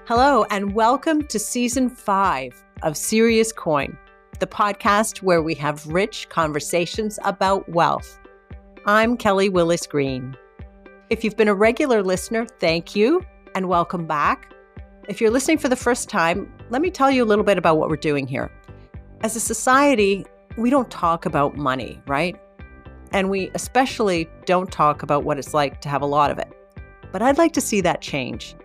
Hello, and welcome to Season 5 of Serious Coin, the podcast where we have rich conversations about wealth. I'm Kelly Willis Green. If you've been a regular listener, thank you and welcome back. If you're listening for the first time, let me tell you a little bit about what we're doing here. As a society, we don't talk about money, right? And we especially don't talk about what it's like to have a lot of it. But I'd like to see that change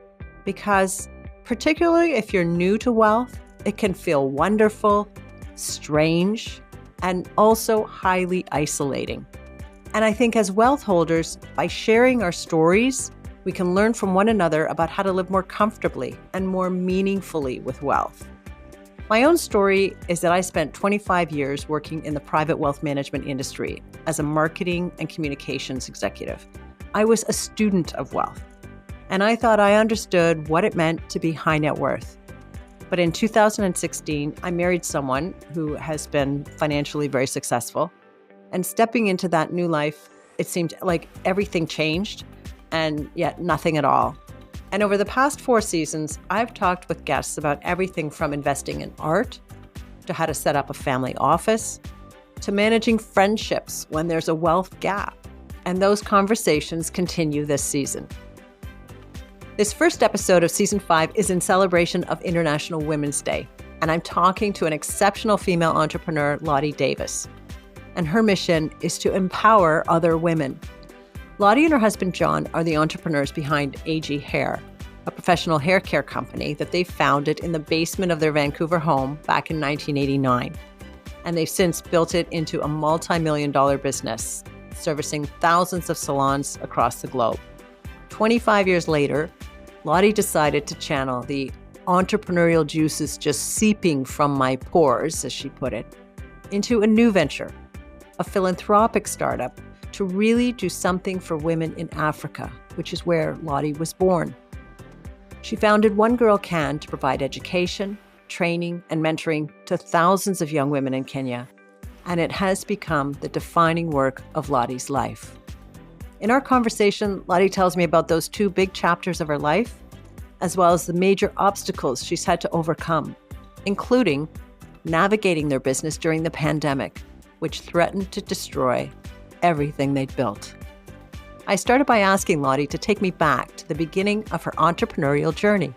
because particularly if you're new to wealth, it can feel wonderful, strange, and also highly isolating. And I think as wealth holders, by sharing our stories, we can learn from one another about how to live more comfortably and more meaningfully with wealth. My own story is that I spent 25 years working in the private wealth management industry as a marketing and communications executive. I was a student of wealth, and I thought I understood what it meant to be high net worth. But in 2016, I married someone who has been financially very successful. And stepping into that new life, it seemed like everything changed, and yet nothing at all. And over the past 4 seasons, I've talked with guests about everything from investing in art, to how to set up a family office, to managing friendships when there's a wealth gap. And those conversations continue this season. This first episode of Season 5 is in celebration of International Women's Day, and I'm talking to an exceptional female entrepreneur, Lotte Davis. And her mission is to empower other women. Lotte and her husband, John, are the entrepreneurs behind AG Hair, a professional hair care company that they founded in the basement of their Vancouver home back in 1989. And they've since built it into a multi-million-dollar business, servicing thousands of salons across the globe. 25 years later, Lotte decided to channel the entrepreneurial juices just seeping from my pores, as she put it, into a new venture, a philanthropic startup to really do something for women in Africa, which is where Lotte was born. She founded One Girl Can to provide education, training, and mentoring to thousands of young women in Kenya, and it has become the defining work of Lotte's life. In our conversation, Lotte tells me about those 2 big chapters of her life, as well as the major obstacles she's had to overcome, including navigating their business during the pandemic, which threatened to destroy everything they'd built. I started by asking Lotte to take me back to the beginning of her entrepreneurial journey.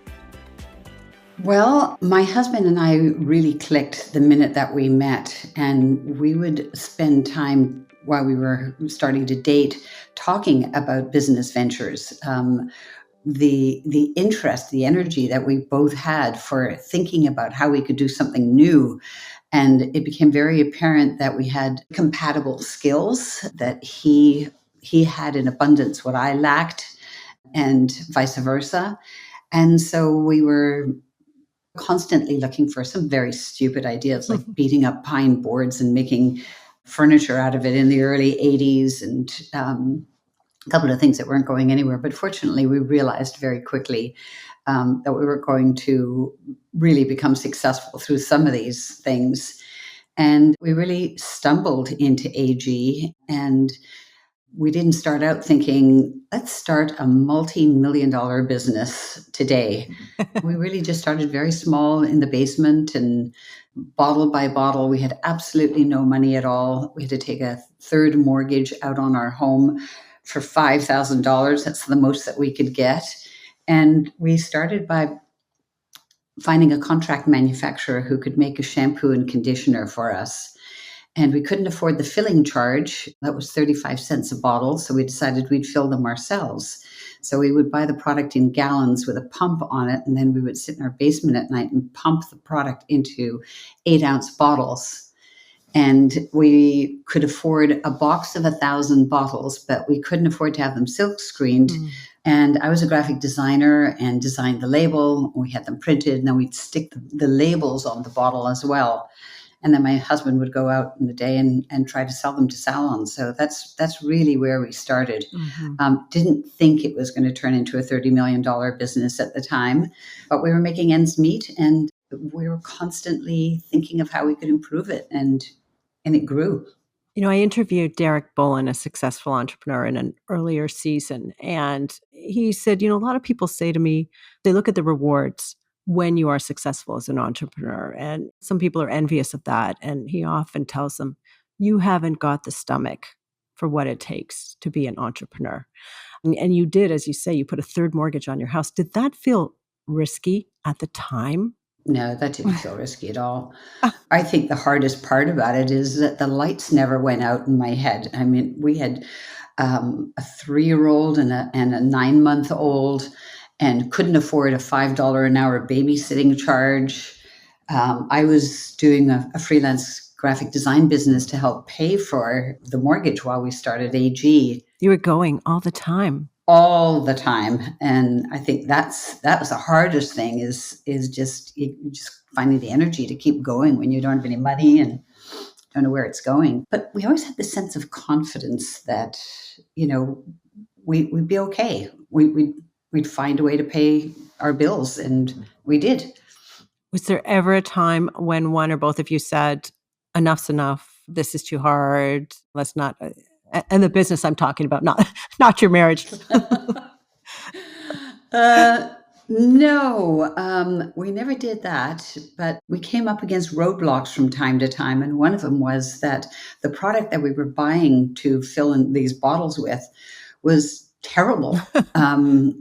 Well, my husband and I really clicked the minute that we met, and we would spend time while we were starting to date talking about business ventures. The interest, the energy that we both had for thinking about how we could do something new. And it became very apparent that we had compatible skills, that he had in abundance what I lacked, and vice versa. And so we were constantly looking for some very stupid ideas, like beating up pine boards and making furniture out of it in the early 80s, and a couple of things that weren't going anywhere. But fortunately, we realized very quickly that we were going to really become successful through some of these things. And we really stumbled into AG, and we didn't start out thinking, let's start a multi-million-dollar business today. We really just started very small in the basement, and bottle by bottle, we had absolutely no money at all. We had to take a 3rd mortgage out on our home for $5,000. That's the most that we could get. And we started by finding a contract manufacturer who could make a shampoo and conditioner for us. And we couldn't afford the filling charge. That was 35 cents a bottle. So we decided we'd fill them ourselves. So we would buy the product in gallons with a pump on it. And then we would sit in our basement at night and pump the product into 8-ounce bottles. And we could afford a box of 1,000 bottles, but we couldn't afford to have them silk screened. And I was a graphic designer and designed the label. We had them printed, and then we'd stick the labels on the bottle as well. And then my husband would go out in the day and try to sell them to salons. So that's really where we started. Didn't think it was going to turn into a $30 million business at the time, but we were making ends meet, and we were constantly thinking of how we could improve it, and it grew. I interviewed Derek Bolin, a successful entrepreneur, in an earlier season. And he said, a lot of people say to me, they look at the rewards when you are successful as an entrepreneur. And some people are envious of that. And he often tells them, you haven't got the stomach for what it takes to be an entrepreneur. And you did, as you say, you put a third mortgage on your house. Did that feel risky at the time? No, that didn't feel risky at all. I think the hardest part about it is that the lights never went out in my head. I mean, we had a 3-year-old and a 9-month-old, and couldn't afford a $5 an hour babysitting charge. I was doing a freelance graphic design business to help pay for the mortgage while we started AG. You were going all the time. All the time. And I think that was the hardest thing is just finding the energy to keep going when you don't have any money and don't know where it's going. But we always had this sense of confidence that, we'd be okay. We'd find a way to pay our bills, and we did. Was there ever a time when one or both of you said, enough's enough, this is too hard, let's not, and the business I'm talking about, not your marriage? No, we never did that, but we came up against roadblocks from time to time. And one of them was that the product that we were buying to fill in these bottles with was terrible.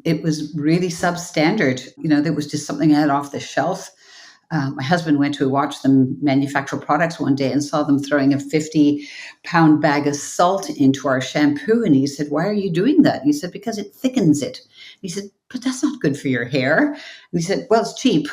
It was really substandard. There was just something I had off the shelf. My husband went to watch them manufacture products one day and saw them throwing a 50-pound bag of salt into our shampoo. And he said, "Why are you doing that?" And he said, "Because it thickens it." He said, "But that's not good for your hair." And he said, "Well, it's cheap."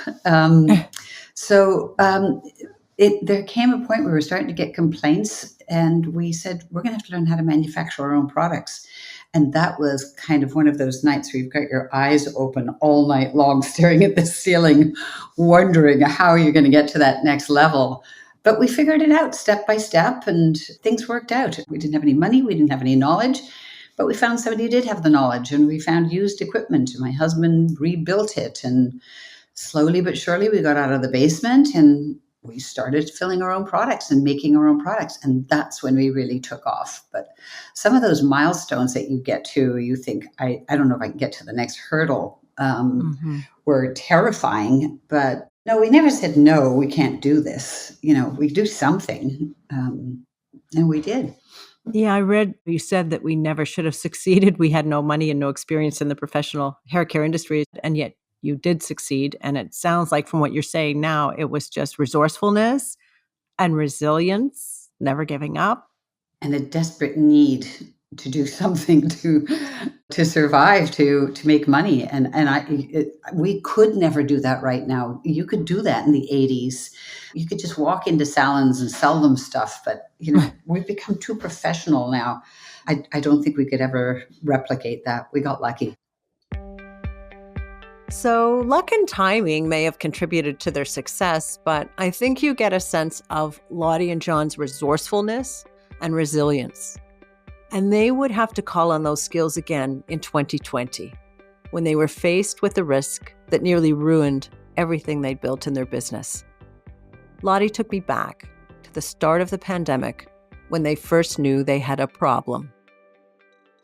There came a point where we were starting to get complaints, and we said, we're going to have to learn how to manufacture our own products. And that was kind of one of those nights where you've got your eyes open all night long, staring at the ceiling, wondering how you're going to get to that next level. But we figured it out step by step, and things worked out. We didn't have any money. We didn't have any knowledge. But we found somebody who did have the knowledge, and we found used equipment. My husband rebuilt it, and slowly but surely we got out of the basement and we started filling our own products and making our own products. And that's when we really took off. But some of those milestones that you get to, you think, I don't know if I can get to the next hurdle, were terrifying. But no, we never said, no, we can't do this. We do something. And we did. Yeah, I read you said that we never should have succeeded. We had no money and no experience in the professional hair care industry. And yet you did succeed. And it sounds like from what you're saying now, it was just resourcefulness and resilience, never giving up. And a desperate need to do something to survive, to make money. And we could never do that right now. You could do that in the 80s. You could just walk into salons and sell them stuff. But, we've become too professional now. I don't think we could ever replicate that. We got lucky. So luck and timing may have contributed to their success, but I think you get a sense of Lotte and John's resourcefulness and resilience. And they would have to call on those skills again in 2020, when they were faced with the risk that nearly ruined everything they'd built in their business. Lotte took me back to the start of the pandemic, when they first knew they had a problem.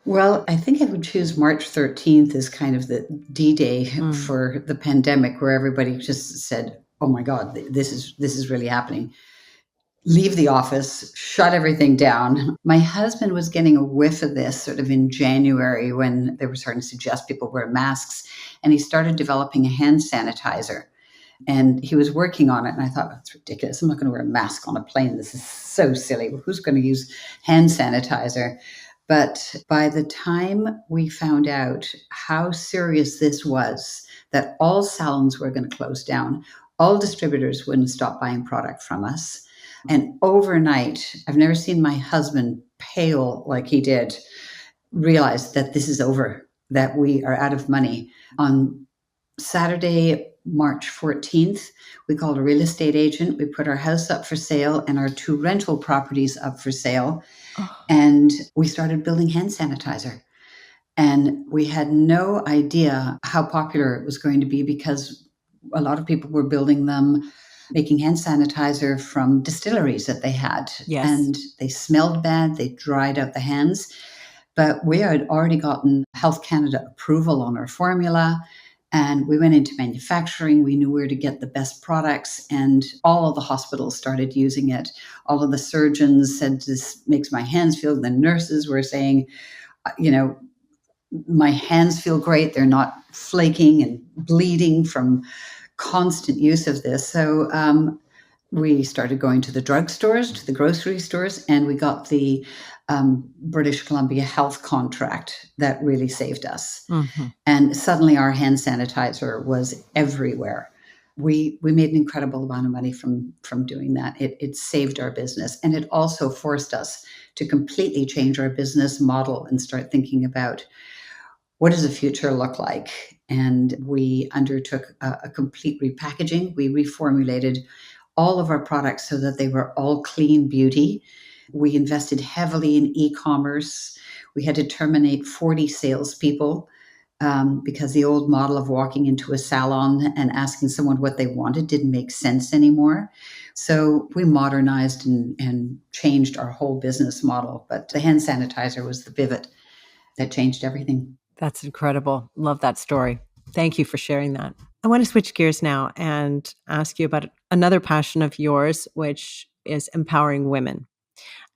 Well, I think I would choose March 13th as kind of the D-Day for the pandemic, where everybody just said, oh my God, this is really happening. Leave the office, shut everything down. My husband was getting a whiff of this sort of in January when they were starting to suggest people wear masks, and he started developing a hand sanitizer. And he was working on it, and I thought, that's ridiculous. I'm not going to wear a mask on a plane. This is so silly. Who's going to use hand sanitizer? But by the time we found out how serious this was, that all salons were going to close down, all distributors wouldn't stop buying product from us. And overnight, I've never seen my husband pale like he did, realize that this is over, that we are out of money. On Saturday, March 14th, we called a real estate agent. We put our house up for sale and our 2 rental properties up for sale. And we started building hand sanitizer. And we had no idea how popular it was going to be, because a lot of people were building them making hand sanitizer from distilleries that they had. Yes. And they smelled bad, they dried out the hands. But we had already gotten Health Canada approval on our formula. And we went into manufacturing. We knew where to get the best products. And all of the hospitals started using it. All of the surgeons said, this makes my hands feel. The nurses were saying, my hands feel great. They're not flaking and bleeding from constant use of this. So we started going to the drugstores, to the grocery stores, and we got the British Columbia health contract that really saved us. Mm-hmm. And suddenly our hand sanitizer was everywhere. We made an incredible amount of money from doing that. It saved our business. And it also forced us to completely change our business model and start thinking about, what does the future look like? And we undertook a complete repackaging. We reformulated all of our products so that they were all clean beauty. We invested heavily in e-commerce. We had to terminate 40 salespeople because the old model of walking into a salon and asking someone what they wanted didn't make sense anymore. So we modernized and changed our whole business model. But the hand sanitizer was the pivot that changed everything. That's incredible. Love that story. Thank you for sharing that. I want to switch gears now and ask you about another passion of yours, which is empowering women.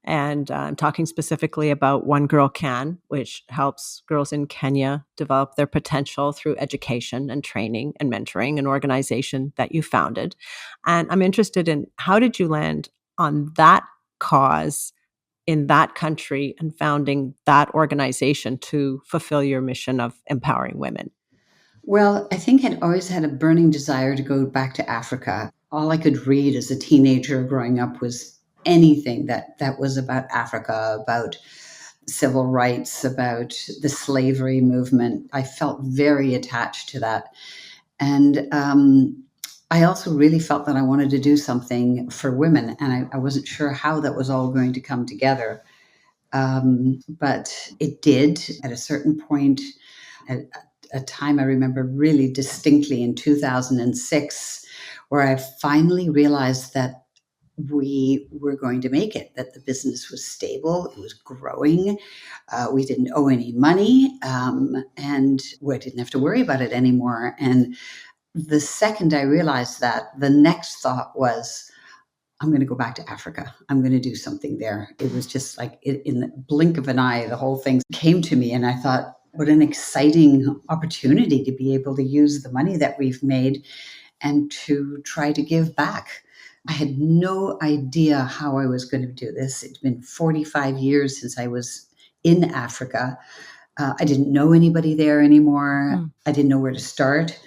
And I'm talking specifically about One Girl Can, which helps girls in Kenya develop their potential through education and training and mentoring, an organization that you founded. And I'm interested in, how did you land on that cause in that country and founding that organization to fulfill your mission of empowering women? Well, I think I'd always had a burning desire to go back to Africa. All I could read as a teenager growing up was anything that was about Africa, about civil rights, about the slavery movement. I felt very attached to that. And I also really felt that I wanted to do something for women, and I wasn't sure how that was all going to come together. But it did at a certain point. At a time I remember really distinctly in 2006, where I finally realized that we were going to make it, that the business was stable, it was growing, we didn't owe any money, and we didn't have to worry about it anymore. And the second I realized that, the next thought was, I'm going to go back to Africa. I'm going to do something there. It was just like in the blink of an eye, the whole thing came to me. And I thought, what an exciting opportunity to be able to use the money that we've made and to try to give back. I had no idea how I was going to do this. It's been 45 years since I was in Africa. I didn't know anybody there anymore. I didn't know where to start.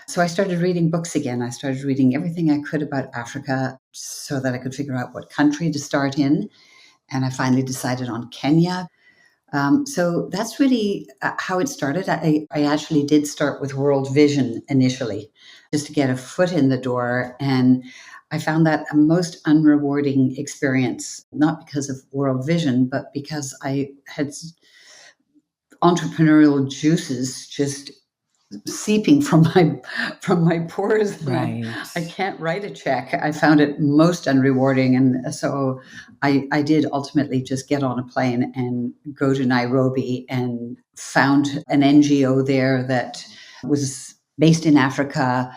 So I started reading books again. I started reading everything I could about Africa so that I could figure out what country to start in. And I finally decided on Kenya. So that's really how it started. I actually did start with World Vision initially, just to get a foot in the door. And I found that a most unrewarding experience, not because of World Vision, but because I had entrepreneurial juices just seeping from my pores. Right. I can't write a check. I found it most unrewarding. And so I did ultimately just get on a plane and go to Nairobi and found an NGO there that was based in Africa,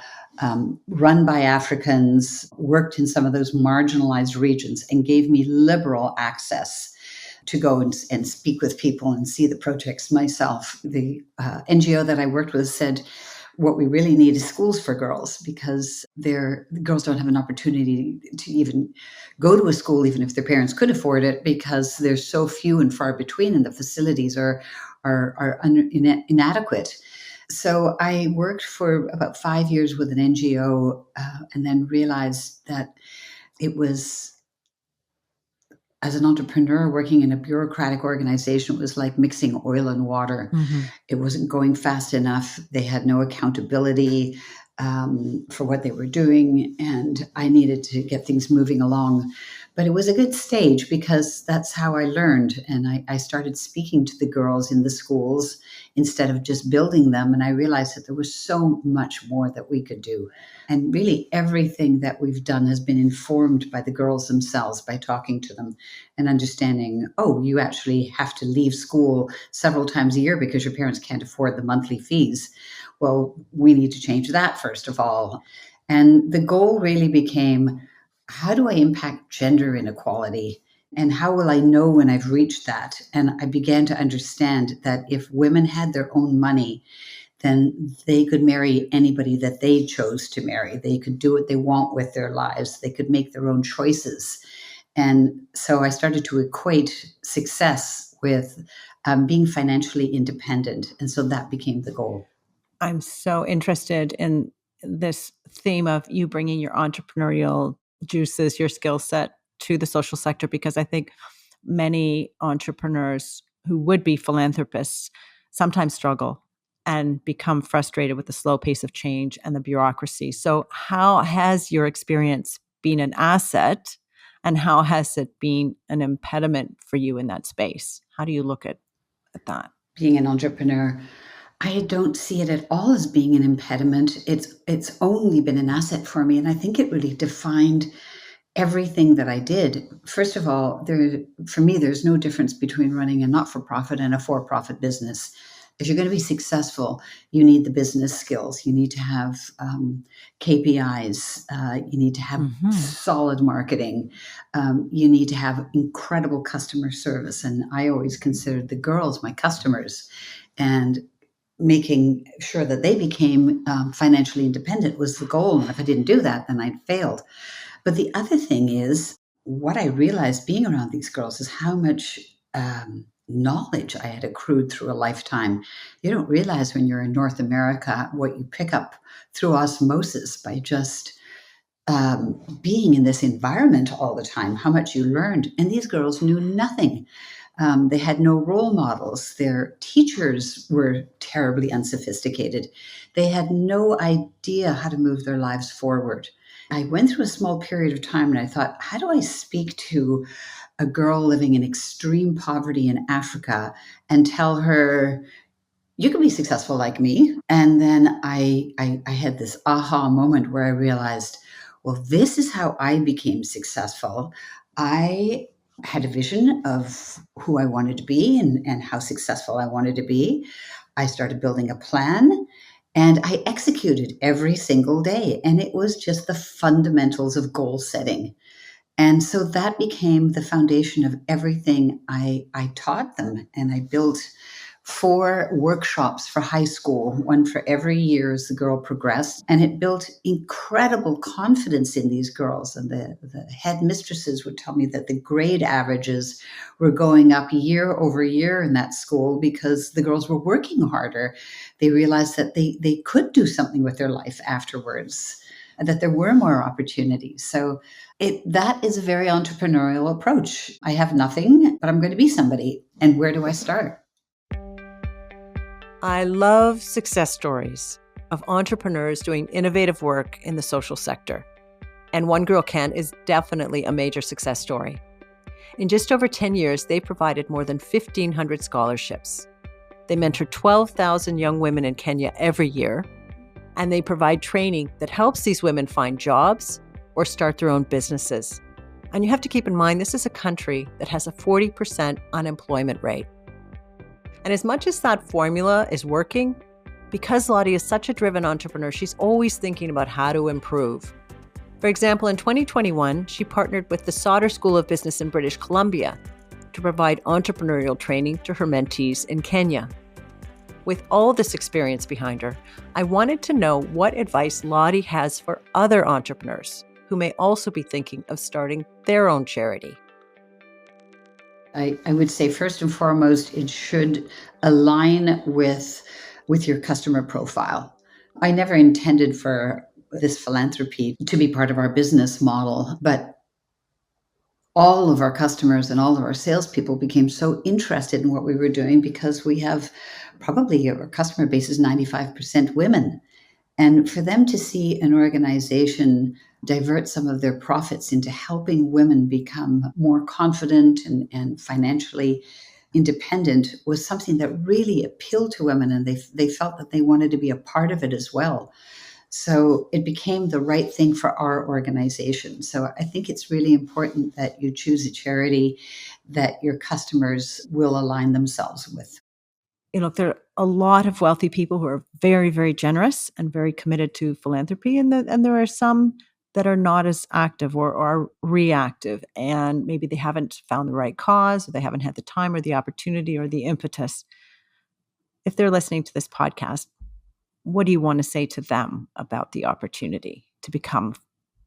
run by Africans, worked in some of those marginalized regions, and gave me liberal access to go and speak with people and see the projects myself. The NGO that I worked with said, what we really need is schools for girls, because the girls don't have an opportunity to even go to a school, even if their parents could afford it, because there's so few and far between, and the facilities are inadequate. So I worked for about 5 years with an NGO and then realized that it was, as an entrepreneur working in a bureaucratic organization, it was like mixing oil and water. Mm-hmm. It wasn't going fast enough. They had no accountability for what they were doing, and I needed to get things moving along But it was a good stage because that's how I learned. And I started speaking to the girls in the schools instead of just building them. And I realized that there was so much more that we could do. And really, everything that we've done has been informed by the girls themselves, by talking to them and understanding, oh, you actually have to leave school several times a year because your parents can't afford the monthly fees. Well, we need to change that first of all. And the goal really became, how do I impact gender inequality? And how will I know when I've reached that? And I began to understand that if women had their own money, then they could marry anybody that they chose to marry. They could do what they want with their lives. They could make their own choices. And so I started to equate success with being financially independent. And so that became the goal. I'm so interested in this theme of you bringing your entrepreneurial juices, your skill set to the social sector, because I think many entrepreneurs who would be philanthropists sometimes struggle and become frustrated with the slow pace of change and the bureaucracy. So, how has your experience been an asset, and how has it been an impediment for you in that space? How do you look at that? Being an entrepreneur, I don't see it at all as being an impediment. It's only been an asset for me, and I think it really defined everything that I did. First of all, for me, there's no difference between running a not-for-profit and a for-profit business. If you're going to be successful, you need the business skills. You need to have KPIs. You need to have solid marketing. You need to have incredible customer service. And I always considered the girls my customers. And making sure that they became financially independent was the goal. And if I didn't do that, then I'd failed. But the other thing is, what I realized being around these girls is how much knowledge I had accrued through a lifetime. You don't realize when you're in North America what you pick up through osmosis by just being in this environment all the time, how much you learned. And these girls knew nothing. They had no role models. Their teachers were terribly unsophisticated. They had no idea how to move their lives forward. I went through a small period of time and I thought, how do I speak to a girl living in extreme poverty in Africa and tell her, you can be successful like me? And then I had this aha moment where I realized, well, this is how I became successful. I had a vision of who I wanted to be and how successful I wanted to be. I started building a plan and I executed every single day. And it was just the fundamentals of goal setting. And so that became the foundation of everything I taught them. And I built 4 workshops for high school, one for every year as the girl progressed. And it built incredible confidence in these girls. And the headmistresses would tell me that the grade averages were going up year over year in that school because the girls were working harder. They realized that they could do something with their life afterwards, and that there were more opportunities. So that is a very entrepreneurial approach. I have nothing, but I'm going to be somebody. And where do I start? I love success stories of entrepreneurs doing innovative work in the social sector. And One Girl Can is definitely a major success story. In just over 10 years, they provided more than 1,500 scholarships. They mentor 12,000 young women in Kenya every year, and they provide training that helps these women find jobs or start their own businesses. And you have to keep in mind, this is a country that has a 40% unemployment rate. And as much as that formula is working, because Lotte is such a driven entrepreneur, she's always thinking about how to improve. For example, in 2021, she partnered with the Sauder School of Business in British Columbia to provide entrepreneurial training to her mentees in Kenya. With all this experience behind her, I wanted to know what advice Lotte has for other entrepreneurs who may also be thinking of starting their own charity. I would say first and foremost, it should align with your customer profile. I never intended for this philanthropy to be part of our business model, but all of our customers and all of our salespeople became so interested in what we were doing because we have probably our customer base is 95% women. And for them to see an organization divert some of their profits into helping women become more confident and financially independent was something that really appealed to women, and they felt that they wanted to be a part of it as well. So it became the right thing for our organization. So I think it's really important that you choose a charity that your customers will align themselves with. There are a lot of wealthy people who are very, very generous and very committed to philanthropy, and there are some that are not as active or are reactive, and maybe they haven't found the right cause, or they haven't had the time or the opportunity or the impetus. If they're listening to this podcast, what do you want to say to them about the opportunity to become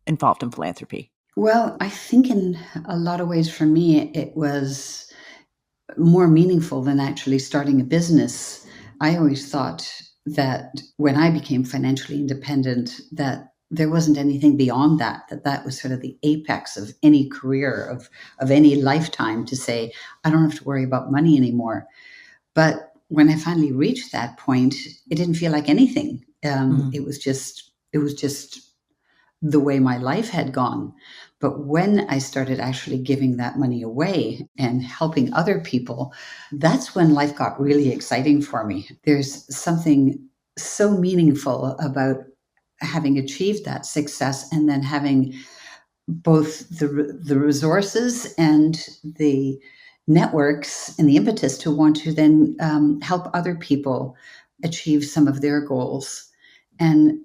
involved in philanthropy? Well, I think in a lot of ways for me, it was more meaningful than actually starting a business. I always thought that when I became financially independent, that there wasn't anything beyond that, that was sort of the apex of any career, of any lifetime, to say, I don't have to worry about money anymore. But when I finally reached that point, it didn't feel like anything. It was just the way my life had gone. But when I started actually giving that money away and helping other people, that's when life got really exciting for me. There's something so meaningful about having achieved that success and then having both the resources and the networks and the impetus to want to then help other people achieve some of their goals. And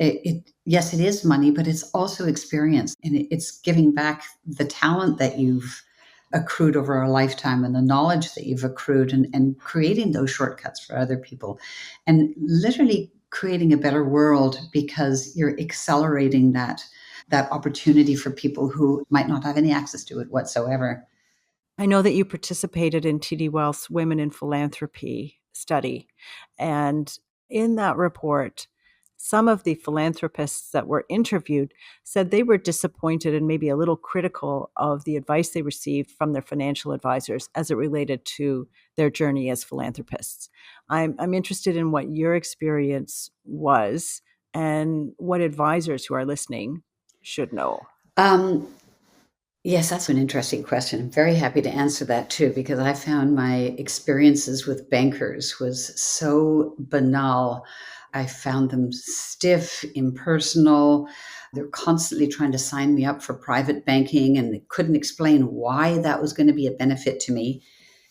yes, it is money, but it's also experience, and it's giving back the talent that you've accrued over a lifetime and the knowledge that you've accrued, and creating those shortcuts for other people, and literally creating a better world because you're accelerating that opportunity for people who might not have any access to it whatsoever. I know that you participated in TD Wealth's Women in Philanthropy study. And in that report, some of the philanthropists that were interviewed said they were disappointed and maybe a little critical of the advice they received from their financial advisors as it related to their journey as philanthropists. I'm interested in what your experience was and what advisors who are listening should know. Yes, that's an interesting question. I'm very happy to answer that too, because I found my experiences with bankers was so banal. I found them stiff, impersonal. They're constantly trying to sign me up for private banking, and they couldn't explain why that was going to be a benefit to me.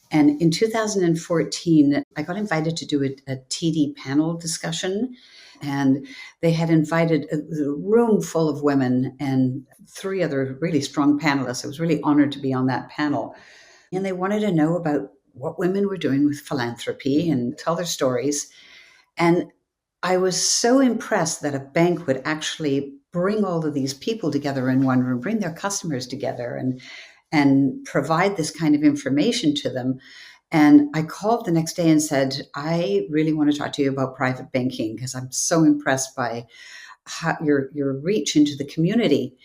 And in 2014, I got invited to do a TD panel discussion. And they had invited a room full of women and three other really strong panelists. I was really honored to be on that panel. And they wanted to know about what women were doing with philanthropy and tell their stories. And I was so impressed that a bank would actually bring all of these people together in one room, bring their customers together, and provide this kind of information to them. And I called the next day and said, I really want to talk to you about private banking because I'm so impressed by your reach into the community.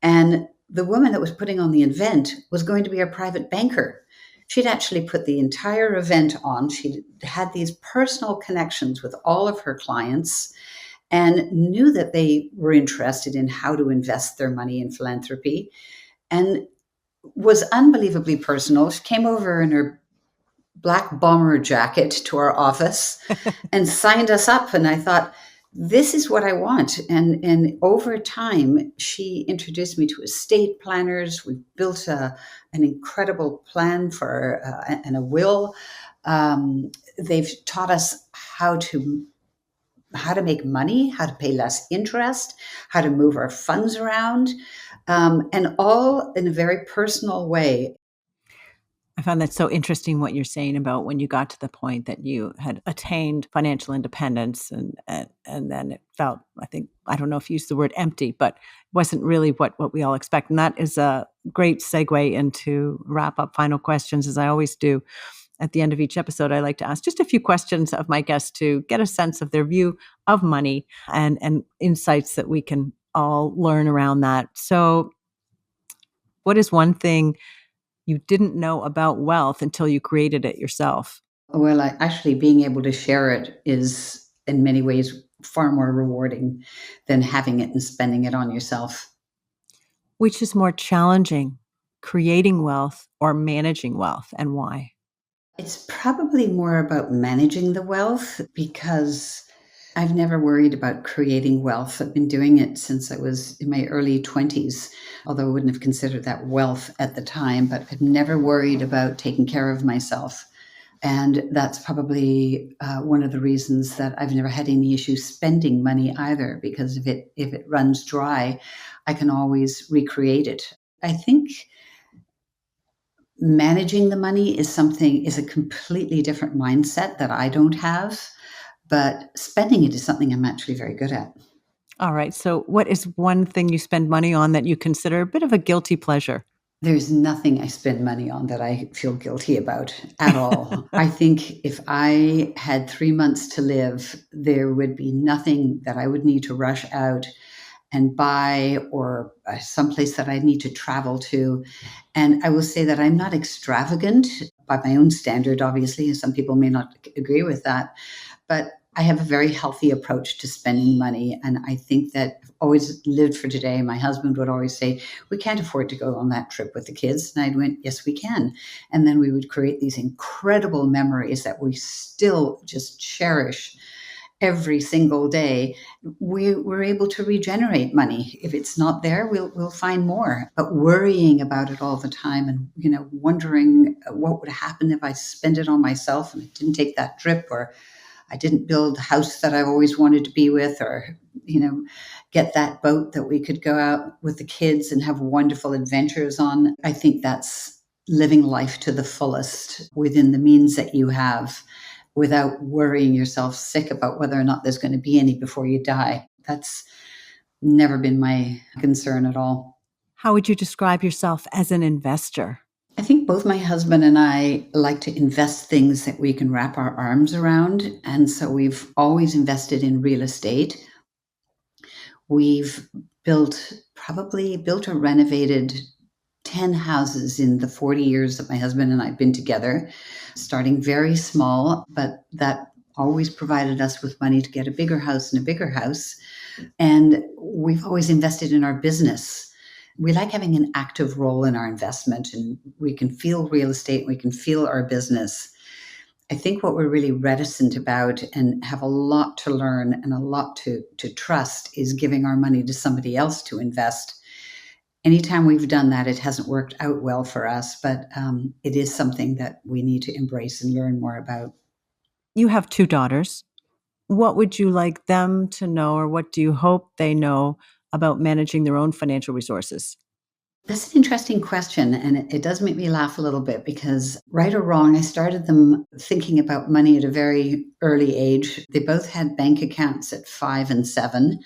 And the woman that was putting on the event was going to be a private banker. She'd actually put the entire event on. She had these personal connections with all of her clients and knew that they were interested in how to invest their money in philanthropy, and was unbelievably personal. She came over in her black bomber jacket to our office and signed us up. And I thought, this is what I want. And over time, she introduced me to estate planners. We built an incredible plan for and a will. They've taught us how to make money, how to pay less interest, how to move our funds around, and all in a very personal way. I found that so interesting what you're saying about when you got to the point that you had attained financial independence and then it felt, I don't know if you used the word empty, but wasn't really what we all expect. And that is a great segue into wrap up final questions, as I always do. At the end of each episode, I like to ask just a few questions of my guests to get a sense of their view of money and insights that we can all learn around that. So what is one thing you didn't know about wealth until you created it yourself? Well, actually being able to share it is in many ways far more rewarding than having it and spending it on yourself. Which is more challenging, creating wealth or managing wealth, and why? It's probably more about managing the wealth because I've never worried about creating wealth. I've been doing it since I was in my early 20s, although I wouldn't have considered that wealth at the time, but I've never worried about taking care of myself. And that's probably one of the reasons that I've never had any issue spending money either, because if it runs dry, I can always recreate it. I think managing the money is a completely different mindset that I don't have, but spending it is something I'm actually very good at. All right. So, what is one thing you spend money on that you consider a bit of a guilty pleasure? There's nothing I spend money on that I feel guilty about at all. I think if I had 3 months to live, there would be nothing that I would need to rush out and buy, or someplace that I need to travel to. And I will say that I'm not extravagant by my own standard, obviously, and some people may not agree with that. But I have a very healthy approach to spending money. And I think that I've always lived for today. My husband would always say, we can't afford to go on that trip with the kids. And I went, yes, we can. And then we would create these incredible memories that we still just cherish every single day. We're able to regenerate money. If it's not there, we'll find more. But worrying about it all the time and wondering what would happen if I spent it on myself and I didn't take that trip, or I didn't build the house that I've always wanted to be with, or get that boat that we could go out with the kids and have wonderful adventures on. I think that's living life to the fullest within the means that you have, without worrying yourself sick about whether or not there's going to be any before you die. That's never been my concern at all. How would you describe yourself as an investor? I think both my husband and I like to invest things that we can wrap our arms around. And so we've always invested in real estate. We've probably built or renovated 10 houses in the 40 years that my husband and I have been together, starting very small, but that always provided us with money to get a bigger house and a bigger house. And we've always invested in our business. We like having an active role in our investment, and we can feel real estate, we can feel our business. I think what we're really reticent about and have a lot to learn and a lot to trust is giving our money to somebody else to invest. Anytime we've done that, it hasn't worked out well for us, but it is something that we need to embrace and learn more about. You have 2 daughters. What would you like them to know, or what do you hope they know about managing their own financial resources? That's an interesting question, and it does make me laugh a little bit because, right or wrong, I started them thinking about money at a very early age. They both had bank accounts at 5 and 7.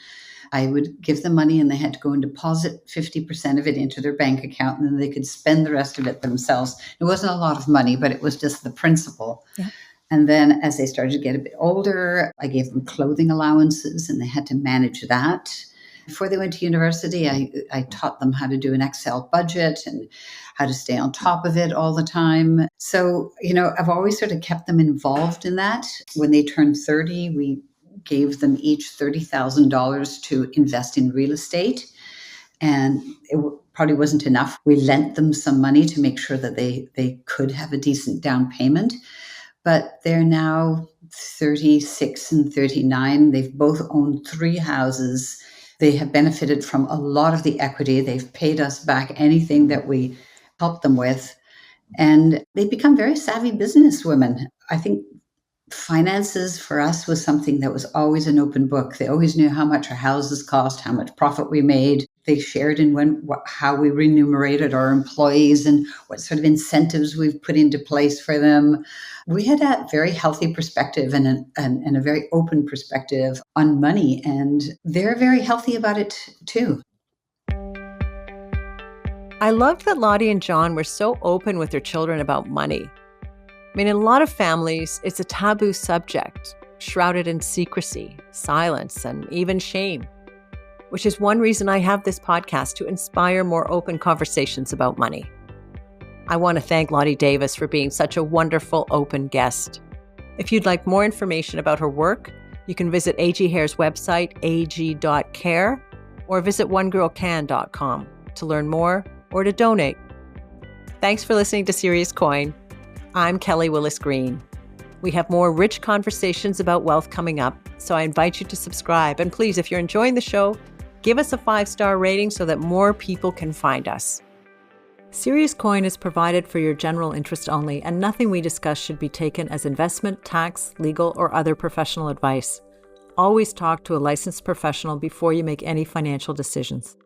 I would give them money and they had to go and deposit 50% of it into their bank account, and then they could spend the rest of it themselves. It wasn't a lot of money, but it was just the principle. Yeah. And then as they started to get a bit older, I gave them clothing allowances and they had to manage that. Before they went to university, I taught them how to do an Excel budget and how to stay on top of it all the time. So, I've always sort of kept them involved in that. When they turned 30, we gave them each $30,000 to invest in real estate. And it probably wasn't enough. We lent them some money to make sure that they could have a decent down payment. But they're now 36 and 39. They've both owned 3 houses. They have benefited from a lot of the equity. They've paid us back anything that we helped them with. And they've become very savvy businesswomen. I think finances for us was something that was always an open book. They always knew how much our houses cost, how much profit we made. They shared in how we remunerated our employees and what sort of incentives we've put into place for them. We had a very healthy perspective and a very open perspective on money, and they're very healthy about it too. I loved that Lottie and John were so open with their children about money. I mean, in a lot of families, it's a taboo subject, shrouded in secrecy, silence, and even shame, which is one reason I have this podcast, to inspire more open conversations about money. I want to thank Lotte Davis for being such a wonderful, open guest. If you'd like more information about her work, you can visit AG Hare's website, ag.care, or visit onegirlcan.com. to learn more or to donate. Thanks for listening to Serious Coin. I'm Kelly Willis Green. We have more rich conversations about wealth coming up, so I invite you to subscribe. And please, if you're enjoying the show, give us a 5-star rating so that more people can find us. Serious Coin is provided for your general interest only, and nothing we discuss should be taken as investment, tax, legal, or other professional advice. Always talk to a licensed professional before you make any financial decisions.